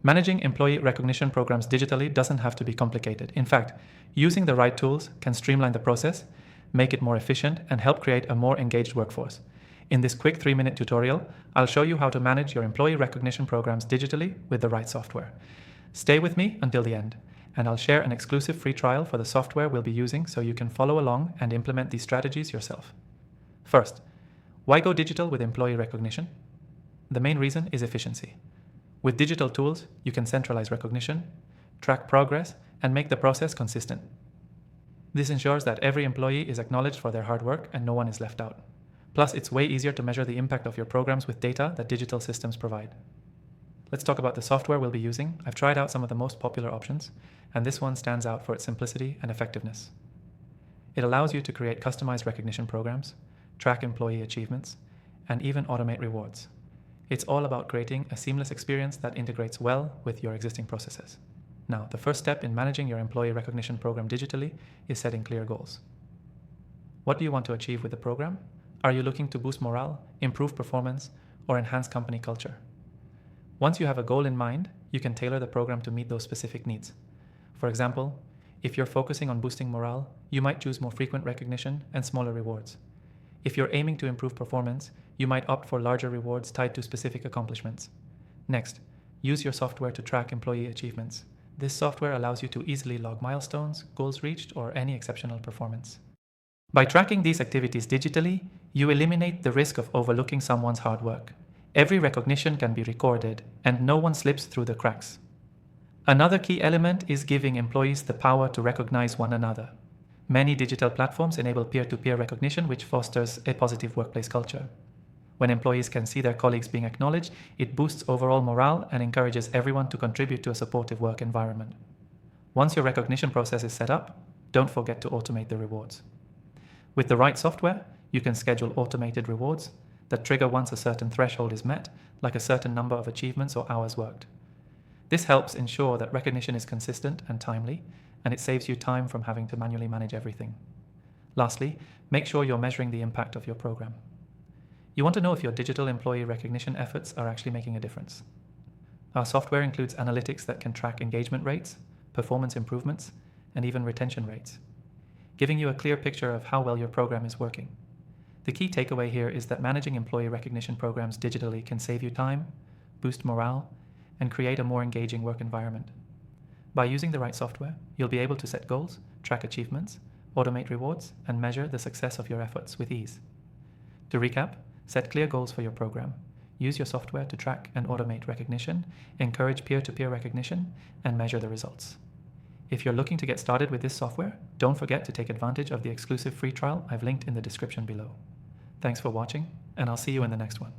Managing employee recognition programs digitally doesn't have to be complicated. In fact, using the right tools can streamline the process, make it more efficient, and help create a more engaged workforce. In this quick 3-minute tutorial, I'll show you how to manage your employee recognition programs digitally with the right software. Stay with me until the end, and I'll share an exclusive free trial for the software we'll be using so you can follow along and implement these strategies yourself. First, why go digital with employee recognition? The main reason is efficiency. With digital tools, you can centralize recognition, track progress, and make the process consistent. This ensures that every employee is acknowledged for their hard work and no one is left out. Plus, it's way easier to measure the impact of your programs with data that digital systems provide. Let's talk about the software we'll be using. I've tried out some of the most popular options, and this one stands out for its simplicity and effectiveness. It allows you to create customized recognition programs, track employee achievements, and even automate rewards. It's all about creating a seamless experience that integrates well with your existing processes. Now, the first step in managing your employee recognition program digitally is setting clear goals. What do you want to achieve with the program? Are you looking to boost morale, improve performance, or enhance company culture? Once you have a goal in mind, you can tailor the program to meet those specific needs. For example, if you're focusing on boosting morale, you might choose more frequent recognition and smaller rewards. If you're aiming to improve performance, you might opt for larger rewards tied to specific accomplishments. Next, use your software to track employee achievements. This software allows you to easily log milestones, goals reached, or any exceptional performance. By tracking these activities digitally, you eliminate the risk of overlooking someone's hard work. Every recognition can be recorded, and no one slips through the cracks. Another key element is giving employees the power to recognize one another. Many digital platforms enable peer-to-peer recognition, which fosters a positive workplace culture. When employees can see their colleagues being acknowledged, it boosts overall morale and encourages everyone to contribute to a supportive work environment. Once your recognition process is set up, don't forget to automate the rewards. With the right software, you can schedule automated rewards that trigger once a certain threshold is met, like a certain number of achievements or hours worked. This helps ensure that recognition is consistent and timely, and it saves you time from having to manually manage everything. Lastly, make sure you're measuring the impact of your program. You want to know if your digital employee recognition efforts are actually making a difference. Our software includes analytics that can track engagement rates, performance improvements, and even retention rates, giving you a clear picture of how well your program is working. The key takeaway here is that managing employee recognition programs digitally can save you time, boost morale, and create a more engaging work environment. By using the right software, you'll be able to set goals, track achievements, automate rewards, and measure the success of your efforts with ease. To recap, set clear goals for your program, use your software to track and automate recognition, encourage peer-to-peer recognition, and measure the results. If you're looking to get started with this software, don't forget to take advantage of the exclusive free trial I've linked in the description below. Thanks for watching, and I'll see you in the next one.